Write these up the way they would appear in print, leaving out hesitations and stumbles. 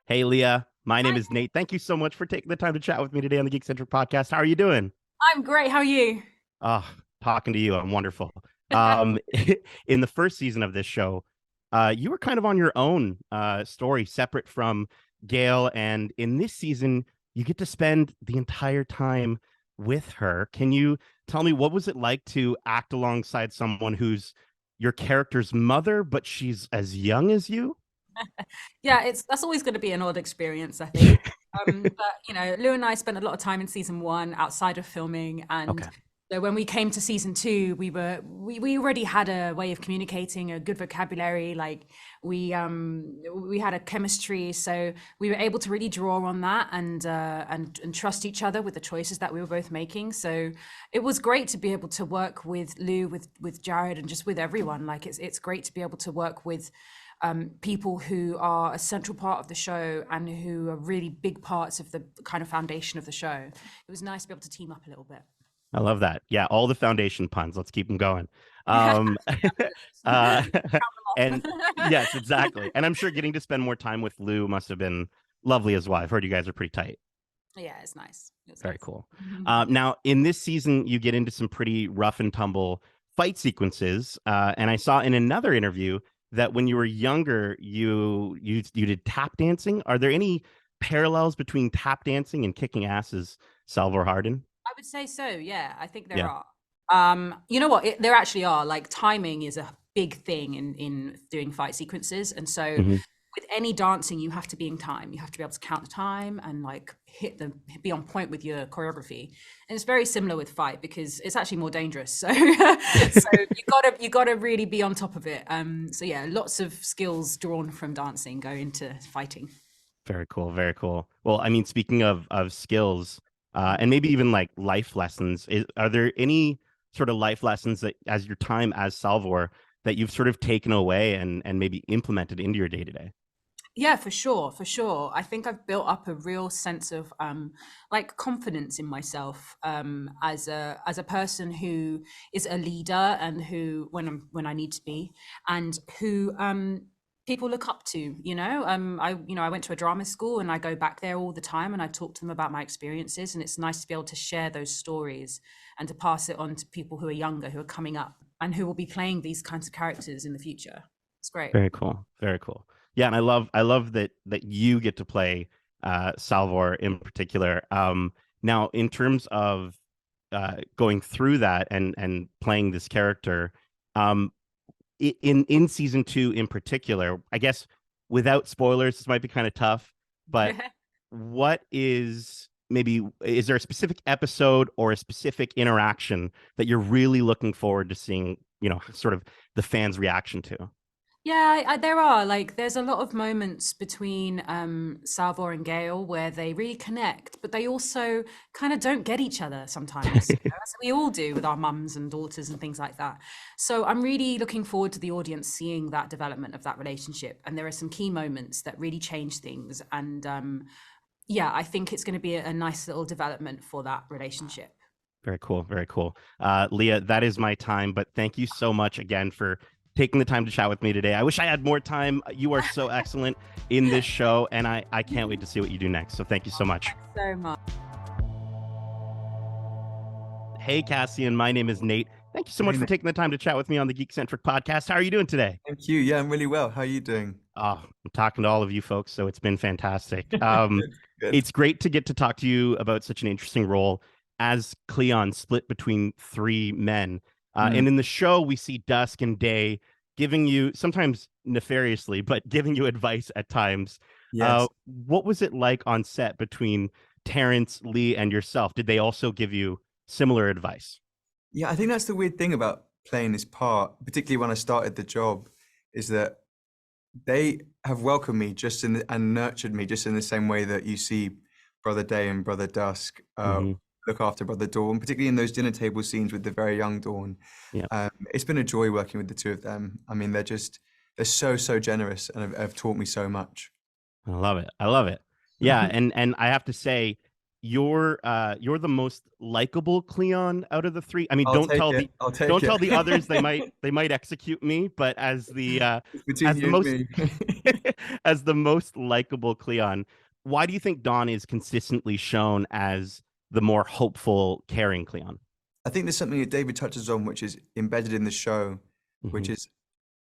Hey, Leah. My name Hi. is Nate. Thank you so much for taking the time to chat with me today on the Geek Centric podcast. How are you doing? I'm great. How are you? Oh, talking to you. I'm wonderful. Um, in the first season of this show, you were kind of on your own story, separate from Gail. And in this season, you get to spend the entire time with her. Can you tell me what was it like to act alongside someone who's your character's mother, but she's as young as you? Yeah, it's that's always going to be an odd experience, I think. But Lou and I spent a lot of time in season one outside of filming, and Okay. so when we came to season two, we already had a way of communicating, a good vocabulary. Like we had a chemistry, so we were able to really draw on that and trust each other with the choices that we were both making. So it was great to be able to work with Lou, with Jared, and just with everyone. Like it's great to be able to work with people who are a central part of the show and who are really big parts of the kind of foundation of the show. It was nice to be able to team up a little bit. I love that. Yeah, all the foundation puns. Let's keep them going. Um, uh, Count and them yes, off. exactly. And I'm sure getting to spend more time with Lou must have been lovely as well. I've heard you guys are pretty tight. Yeah, it's nice. It's Very nice. cool. Now, in this season, you get into some pretty rough and tumble fight sequences. And I saw in another interview that when you were younger, you did tap dancing. Are there any parallels between tap dancing and kicking asses, Salvor Hardin? I would say so. Yeah, I think there Yeah. are. You know what? There actually are. Like timing is a big thing in doing fight sequences, and so Hmm. with any dancing, you have to be in time. You have to be able to count the time and like be on point with your choreography. And it's very similar with fight because it's actually more dangerous. So, so you gotta really be on top of it. So yeah, lots of skills drawn from dancing go into fighting. Very cool. Very cool. Well, I mean, speaking of skills, and maybe even like life lessons, are there any sort of life lessons that, as your time as Salvor, that you've sort of taken away and maybe implemented into your day to day? Yeah, for sure, for sure. I think I've built up a real sense of like confidence in myself as a person who is a leader and who when I need to be and who people look up to, you know. I went to a drama school and I go back there all the time and I talk to them about my experiences, and it's nice to be able to share those stories and to pass it on to people who are younger, who are coming up and who will be playing these kinds of characters in the future. It's great. Very cool. Very cool. Yeah, and I love that you get to play Salvor in particular. Now, in terms of going through that and playing this character, um, in season two in particular, I guess without spoilers, this might be kind of tough, but what is there a specific episode or a specific interaction that you're really looking forward to seeing, sort of the fans' reaction to? Yeah, there are like there's a lot of moments between Salvor and Gale where they really connect, but they also kind of don't get each other sometimes, you know, as we all do with our mums and daughters and things like that. So I'm really looking forward to the audience seeing that development of that relationship, and there are some key moments that really change things, and yeah, I think it's going to be a nice little development for that relationship. Very cool. Very cool. Leah, that is my time, but thank you so much again for taking the time to chat with me today. I wish I had more time. You are so excellent in this show, and I can't wait to see what you do next. So thank you so much. So much. Hey, Cassian, my name is Nate. Thank you so much Hey, for Nick. taking the time to chat with me on the Geek Centric podcast. How are you doing today? Thank you. Yeah, I'm really well. How are you doing? Oh, I'm talking to all of you folks, so it's been fantastic. Good, good. It's great to get to talk to you about such an interesting role as Cleon split between three men. Mm, And in the show, we see Dusk and Day giving you, sometimes nefariously, but giving you advice at times. yes. What was it like on set between Terrence, Lee, and yourself? Did they also give you similar advice? Yeah, I think that's the weird thing about playing this part, particularly when I started the job, is that they have welcomed me and nurtured me just in the same way that you see Brother Day and Brother Dusk Hmm. look after Brother Dawn, particularly in those dinner table scenes with the very young Dawn. Yeah, It's been a joy working with the two of them. I mean, they're so generous and have taught me so much. I love it. I love it. Yeah, and I have to say, you're the most likable Cleon out of the three. I mean, I'll take it. I'll take don't it. tell the others, they might execute me, but as the It's between as the you and most me. as the most likable Cleon, why do you think Dawn is consistently shown as the more hopeful, caring Cleon? I think there's something that David touches on, which is embedded in the show, which Mhm. is,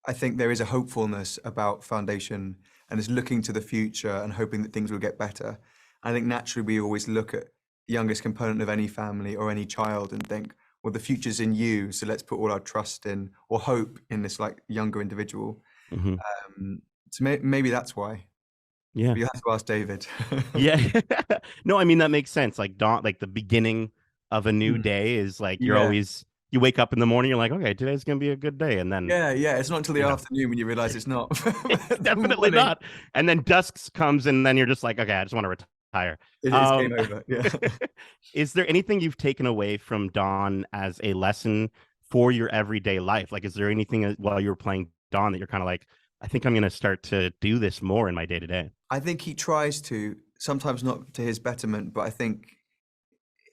I think there is a hopefulness about Foundation and is looking to the future and hoping that things will get better. I think naturally we always look at the youngest component of any family or any child and think, well, the future's in you, so let's put all our trust in or hope in this like younger individual. Mhm. So maybe that's why. Yeah. But you have to ask David. Yeah. No, I mean that makes sense. Like dawn, like the beginning of a new Mm. day is like Yeah. you wake up in the morning, you're like, okay, today's gonna be a good day. And then, Yeah, yeah. It's not until the you know, afternoon when you realize it's not. it's The definitely morning, not. And then dusk comes and then you're just like, okay, I just want to retire. it's game over. Yeah. Is there anything you've taken away from Dawn as a lesson for your everyday life? Like, is there anything while you were playing Dawn that you're kind of like, I think I'm gonna start to do this more in my day to day? I think he tries to, sometimes not to his betterment, but I think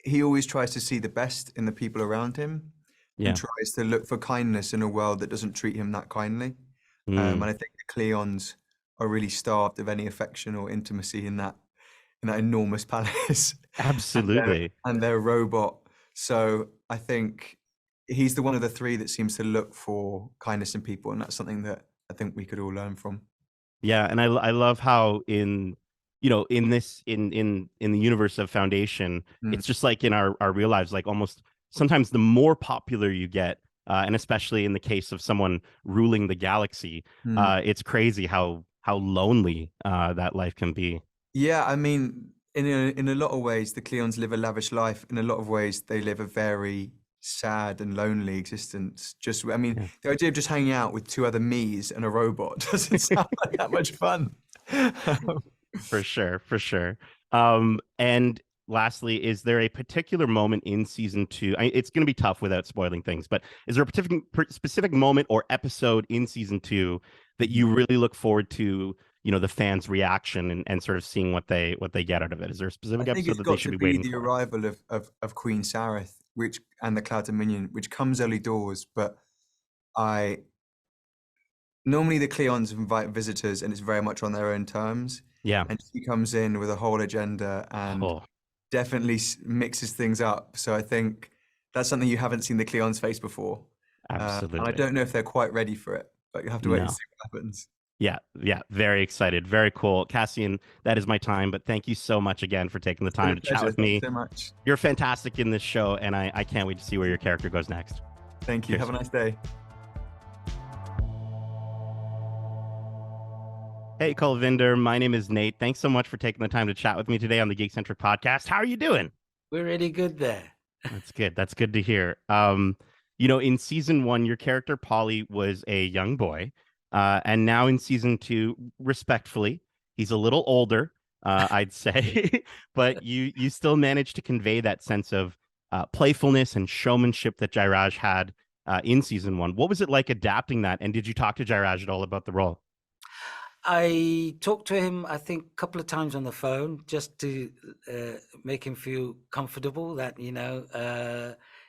he always tries to see the best in the people around him and Yeah. tries to look for kindness in a world that doesn't treat him that kindly. And Mm, I think the Cleons are really starved of any affection or intimacy in that enormous palace absolutely. and their robot. So I think he's the one of the three that seems to look for kindness in people, and that's something that I think we could all learn from. Yeah, and I love how in in this in the universe of Foundation, Mm, it's just like in our real lives, like almost sometimes the more popular you get, and especially in the case of someone ruling the galaxy, mm. it's crazy how lonely that life can be. Yeah, I mean, in a lot of ways, the Cleons live a lavish life. In a lot of ways, they live a very sad and lonely existence. Just, I mean, Yeah. the idea of just hanging out with two other me's and a robot doesn't sound like that much fun. For sure, for sure. And lastly, is there a particular moment in season two? It's going to be tough without spoiling things, but is there a specific moment or episode in season two that you really look forward to? The fans' reaction and sort of seeing what they get out of it. Is there a I specific think episode it's that they got should to be be waiting the for? arrival of Queen Sareth, which and the Cloud Dominion, which comes early doors, but I normally the Cleons invite visitors and it's very much on their own terms. Yeah. And she comes in with a whole agenda and Oh, definitely mixes things up. So I think that's something you haven't seen the Cleons face before. And I absolutely. don't know if they're quite ready for it, but you'll have to wait and No. see what happens. Yeah, yeah, very excited, very cool. Cassian, that is my time, but thank you so much again for taking the It's been time a to chat pleasure. with Thank you me. so much. You're fantastic in this show, and I can't wait to see where your character goes next. Thank you. Cheers. Have a nice day. Hey, Kulvinder, my name is Nate. Thanks so much for taking the time to chat with me today on the Geek Centric podcast. How are you doing? We're really good there. That's good. That's good to hear. In season one, your character Polly was a young boy, and now in season two, respectfully, he's a little older, I'd say, but you still managed to convey that sense of playfulness and showmanship that Jairaj had in season one. What was it like adapting that? And did you talk to Jairaj at all about the role? I talked to him, I think, a couple of times on the phone just to make him feel comfortable that,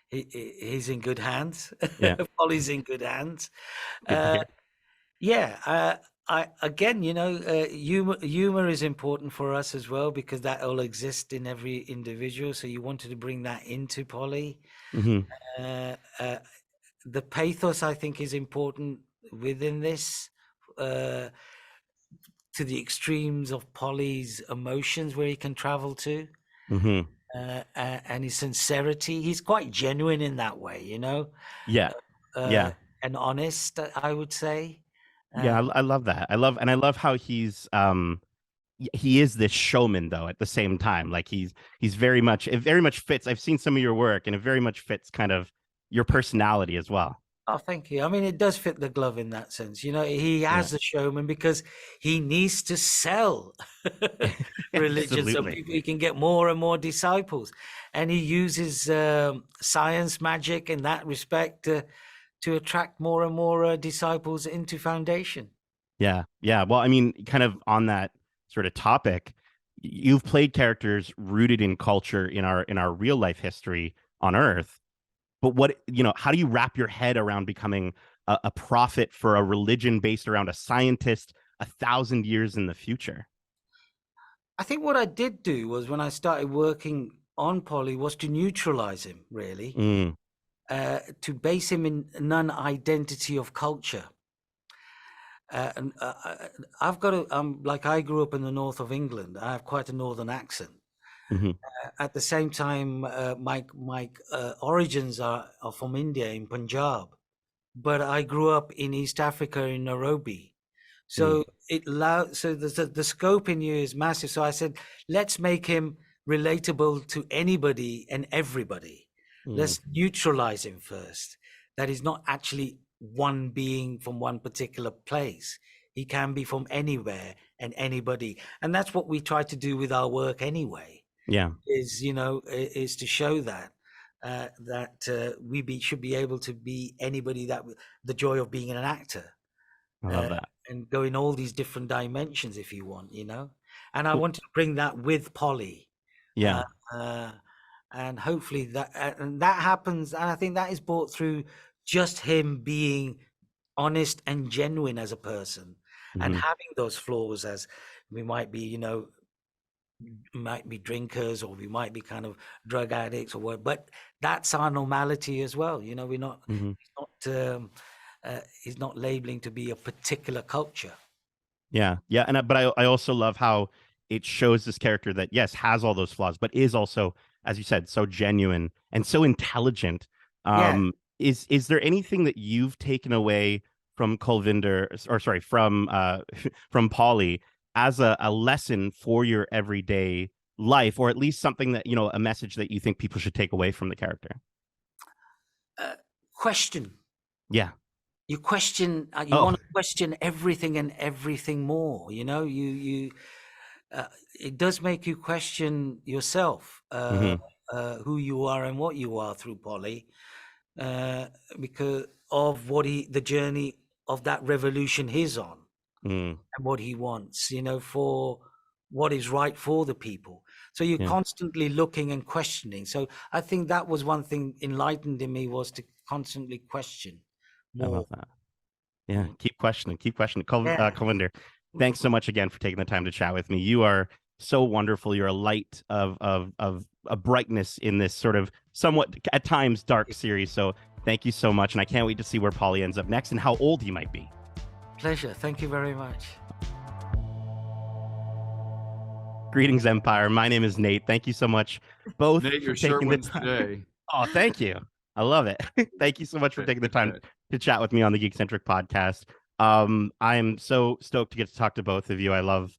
he's in good hands. Yeah. Polly's in good hands. Good to hear. Yeah, I again, humor is important for us as well because that will exist in every individual. So you wanted to bring that into Polly. Hmm. The pathos, I think, is important within this. To the extremes of Polly's emotions where he can travel to, Hmm. and his sincerity. He's quite genuine in that way, Yeah. Yeah. and honest, I would say. Yeah, I love that. I love how he is this showman though at the same time. Like he's it very much fits. I've seen some of your work and it very much fits kind of your personality as well. Oh, thank you. I mean, it does fit the glove in that sense. He Yeah. has the showman because he needs to sell religion so Absolutely. he can get more and more disciples. And he uses science, magic in that respect to attract more and more disciples into Foundation. Yeah. Yeah. Well, I mean, kind of on that sort of topic, you've played characters rooted in culture in our real life history on Earth. But what, how do you wrap your head around becoming a prophet for a religion based around a scientist 1,000 years in the future? I think what I did do was, when I started working on Polly, was to neutralize him, really, Mm, to base him in non-identity of culture. I've got like, I grew up in the north of England. I have quite a northern accent. hmm At the same time, my origins are from India, in Punjab, but I grew up in East Africa, in Nairobi. So the scope in you is massive. So I said, let's make him relatable to anybody and everybody. Let's neutralize him first. That he's not actually one being from one particular place. He can be from anywhere and anybody. And that's what we try to do with our work anyway. Yeah. Is to show that should be able to be anybody, that the joy of being an actor. I love that. And go in all these different dimensions, if you want, and I Cool. wanted to bring that with Polly. Yeah. And hopefully that happens, and I think that is brought through just him being honest and genuine as a person, and having those flaws, as we might be, might be drinkers, or we might be kind of drug addicts or what, but that's our normality as well. We're not, he's not labeling to be a particular culture. Yeah. But I also love how it shows this character that, yes, has all those flaws, but is also, as you said, so genuine and so intelligent. Is there anything that you've taken away from Kulvinder, or sorry, from from Polly, as a lesson for your everyday life, or at least something that, a message that you think people should take away from the character? Question. Yeah. You question, you want to question everything and everything more. You it does make you question yourself, who you are and what you are, through Polly, because of the journey of that revolution he's on, and what he wants, for what is right for the people. So you're constantly looking and questioning. So I think that was one thing enlightened in me, was to constantly question more. I love that. Yeah, keep questioning. Kulvinder, thanks so much again for taking the time to chat with me. You are so wonderful. You're a light of a brightness in this sort of somewhat, at times, dark series. So thank you so much, and I can't wait to see where Polly ends up next and how old he might be. Pleasure. Thank you very much. Greetings, Empire. My name is Nate. Thank you so much, both, Nate, for your shirt taking the wins time. today. Oh, thank you. I love it. Thank you so much for taking the time to chat with me on the Geekcentric podcast. I am so stoked to get to talk to both of you. I love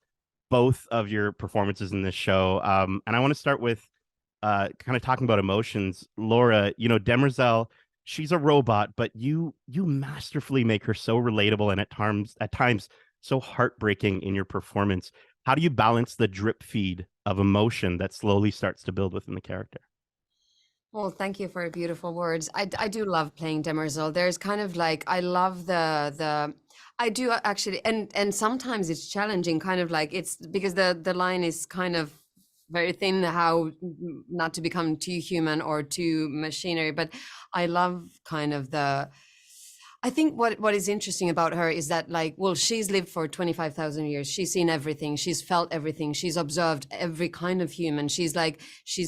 both of your performances in this show. And I want to start with kind of talking about emotions. Laura, Demerzel, she's a robot, but you masterfully make her so relatable, and at times so heartbreaking in your performance. How do you balance the drip feed of emotion that slowly starts to build within the character? Well, thank you for your beautiful words. I do love playing Demerzel. There's kind of like, I love I do actually, and sometimes it's challenging, kind of like, it's because the line is kind of very thin, how not to become too human or too machinery. But I love kind of I think what is interesting about her is that, like, well, she's lived for 25,000 years. She's seen everything. She's felt everything. She's observed every kind of human. She's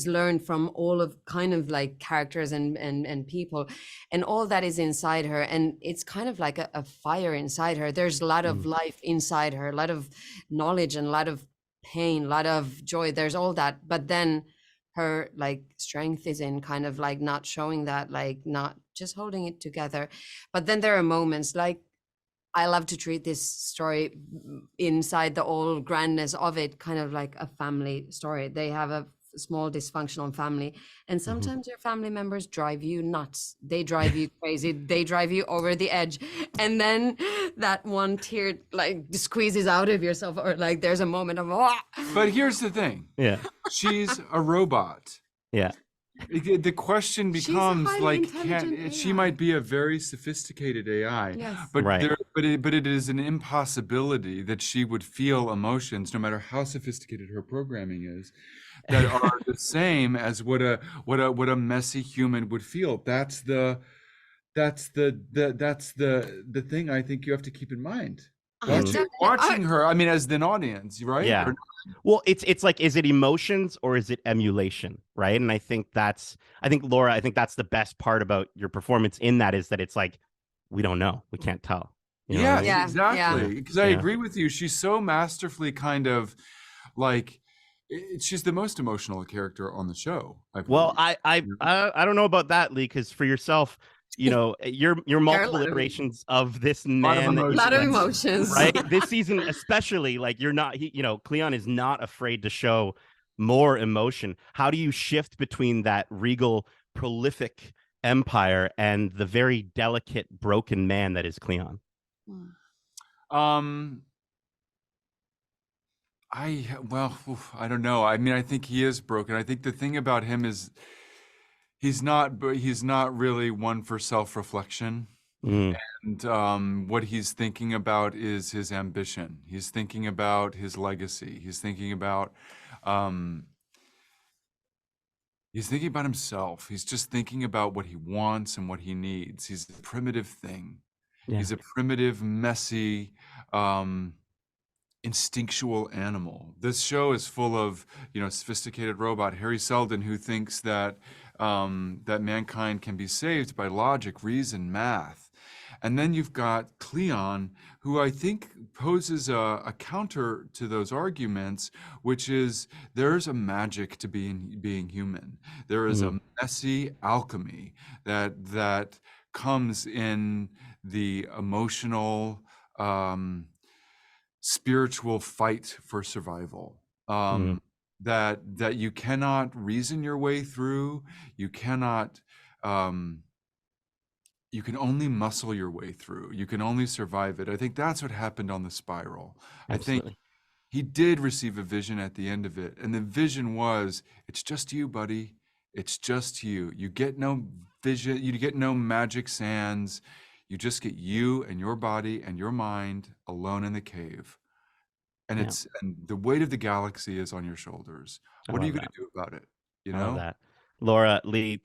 learned from all of kind of like characters and people, and all that is inside her. And it's kind of like a fire inside her. There's a lot of life inside her, a lot of knowledge and a lot of pain, a lot of joy. There's all that. But then her like strength is in kind of like not showing that, like not just holding it together. But then there are moments like, I love to treat this story inside the all grandness of it, kind of like a family story. They have a small dysfunctional family, and sometimes your family members drive you nuts. They drive you crazy. They drive you over the edge, and then that one tear like squeezes out of yourself, or like there's a moment of But here's the thing. Yeah. She's a robot. Yeah. The question She's a becomes highly like, intelligent she AI. might be a very sophisticated AI, Yes. but Right. but it is an impossibility that she would feel emotions, no matter how sophisticated her programming is, that are the same as what a messy human would feel. That's the thing I think you have to keep in mind. I Watching her, I mean, as an audience, right? Yeah. Well, it's like, is it emotions or is it emulation, right? And I think Laura, I think that's the best part about your performance in that, is that it's like, we don't know, we can't tell. You know what I Yes, mean? Yeah, exactly. Because I Yeah. agree with you. She's so masterfully kind of like, she's the most emotional character on the show, I believe. Well, I don't know about that, Lee, because for yourself, you know, your multiple lot of iterations of this lot of man that you A lot of play, emotions. right? This season, especially, like, you're not, you know, Cleon is not afraid to show more emotion. How do you shift between that regal, prolific empire and the very delicate, broken man that is Cleon? I don't know. I mean, I think he is broken. I think the thing about him is he's not really one for self-reflection. Mm. And what he's thinking about is his ambition. He's thinking about his legacy. He's thinking about himself. He's just thinking about what he wants and what he needs. He's a primitive thing. Yeah. He's a primitive, messy, instinctual animal. This show is full of, you know, sophisticated robot Harry Seldon, who thinks that that mankind can be saved by logic, reason, math. And then you've got Cleon, who I think poses a counter to those arguments, which is there's a magic to being human. There is a messy alchemy that comes in the emotional, spiritual fight for survival. That you cannot reason your way through. You cannot. You can only muscle your way through. You can only survive it. I think that's what happened on the Spiral. Absolutely. I think he did receive a vision at the end of it, and the vision was, it's just you, buddy. It's just you. You get no vision. You get no magic sands. You just get you and your body and your mind alone in the cave. And and the weight of the galaxy is on your shoulders. What are you going to do about it? You know? I love that. Laura, Lee,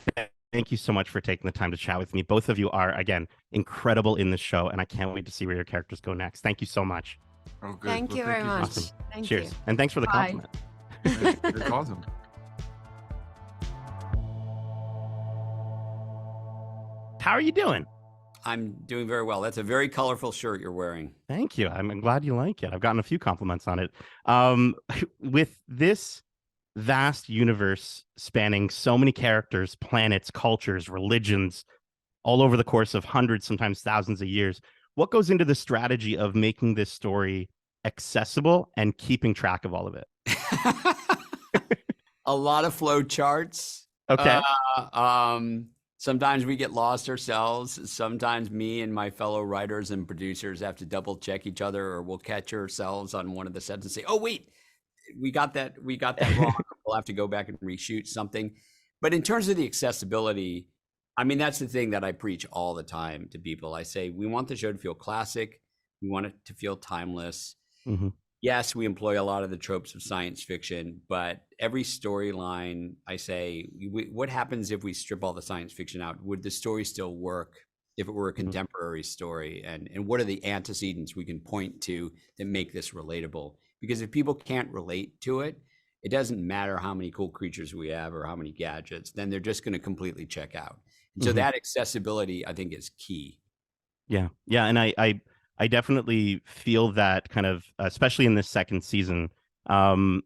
thank you so much for taking the time to chat with me. Both of you are, again, incredible in this show, and I can't wait to see where your characters go next. Thank you so much. Oh, good. Thank you very much. Awesome. Thank Cheers. you. And thanks for the Bye. compliment. It's awesome. How are you doing? I'm doing very well. That's a very colorful shirt you're wearing. Thank you. I'm glad you like it. I've gotten a few compliments on it. With this vast universe spanning so many characters, planets, cultures, religions, all over the course of hundreds, sometimes thousands of years, what goes into the strategy of making this story accessible and keeping track of all of it? A lot of flow charts. Okay. Sometimes we get lost ourselves. Sometimes me and my fellow writers and producers have to double check each other, or we'll catch ourselves on one of the sets and say, "Oh, wait, we got that wrong." We'll have to go back and reshoot something. But in terms of the accessibility, I mean, that's the thing that I preach all the time to people. I say, we want the show to feel classic. We want it to feel timeless. Mm-hmm. Yes, we employ a lot of the tropes of science fiction, but every storyline, I say, what happens if we strip all the science fiction out? Would the story still work if it were a contemporary story? And what are the antecedents we can point to that make this relatable? Because if people can't relate to it, it doesn't matter how many cool creatures we have or how many gadgets, then they're just going to completely check out. And so that accessibility, I think, is key. Yeah. Yeah. And I definitely feel that kind of, especially in this second season. And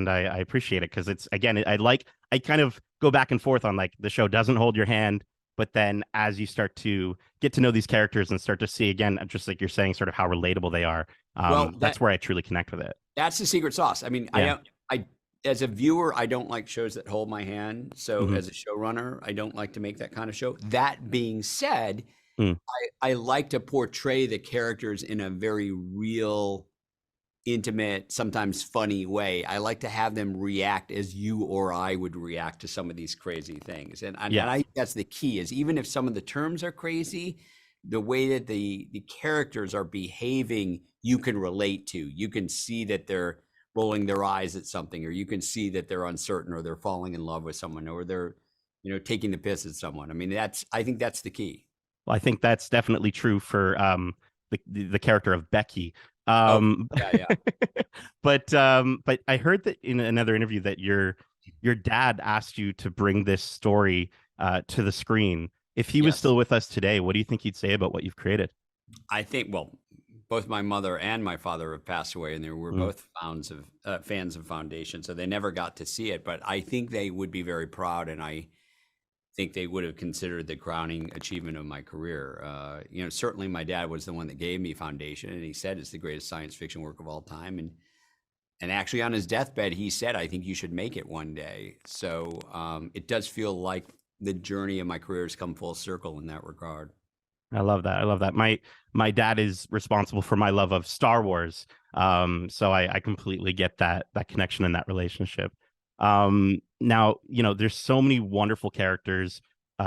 I appreciate it because it's, again, I kind of go back and forth on, like, the show doesn't hold your hand, but then as you start to get to know these characters and start to see, again, just like you're saying, sort of how relatable they are, that's where I truly connect with it. That's the secret sauce. I mean, I as a viewer, I don't like shows that hold my hand. So as a showrunner, I don't like to make that kind of show. That being said, I like to portray the characters in a very real intimate, sometimes funny way. I like to have them react as you or I would react to some of these crazy things. And I think that's the key, is even if some of the terms are crazy, the way that the characters are behaving, you can relate to. You can see that they're rolling their eyes at something, or you can see that they're uncertain, or they're falling in love with someone, or they're, taking the piss at someone. I mean, I think that's the key. Well, I think that's definitely true for the character of Becky. Yeah. But I heard that in another interview that your dad asked you to bring this story to the screen. If he was still with us today, what do you think he'd say about what you've created? I think, well, both my mother and my father have passed away, and they were both fans of Foundation, so they never got to see it. But I think they would be very proud, and I think they would have considered the crowning achievement of my career. Certainly my dad was the one that gave me Foundation, and he said it's the greatest science fiction work of all time. And actually on his deathbed, he said, I think you should make it one day. So it does feel like the journey of my career has come full circle in that regard. I love that. My dad is responsible for my love of Star Wars. So I completely get that connection and that relationship. Now, there's so many wonderful characters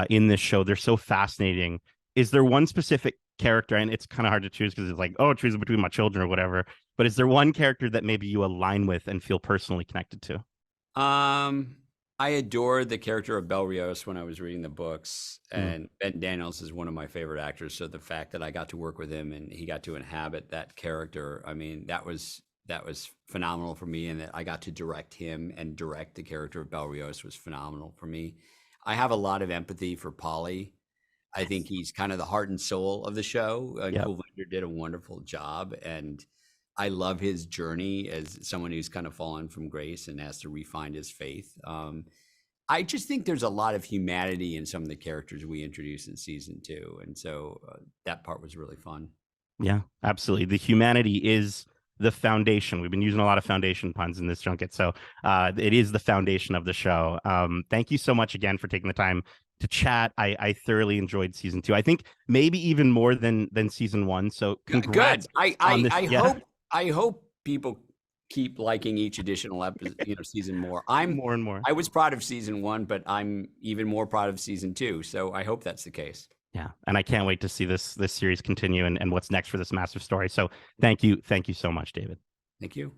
in this show. They're so fascinating. Is there one specific character, and it's kind of hard to choose because it's like, choose between my children or whatever, but is there one character that maybe you align with and feel personally connected to? I adored the character of Bel Rios when I was reading the books, and Ben Daniels is one of my favorite actors. So the fact that I got to work with him and he got to inhabit that character, I mean, that was phenomenal for me. And that I got to direct him and direct the character of Bel Rios was phenomenal for me. I have a lot of empathy for Polly. I think he's kind of the heart and soul of the show. Kulvinder did a wonderful job, and I love his journey as someone who's kind of fallen from grace and has to refine his faith. I just think there's a lot of humanity in some of the characters we introduced in season 2. And so that part was really fun. Yeah, absolutely. The humanity is the foundation. We've been using a lot of foundation puns in this junket. So it is the foundation of the show. Thank you so much again for taking the time to chat. I thoroughly enjoyed season 2. I think maybe even more than season 1. So congrats. Good. I hope people keep liking each additional episode, season more. I'm more and more. I was proud of season 1, but I'm even more proud of season 2. So I hope that's the case. Yeah, and I can't wait to see this series continue and what's next for this massive story. So thank you so much, David. Thank you.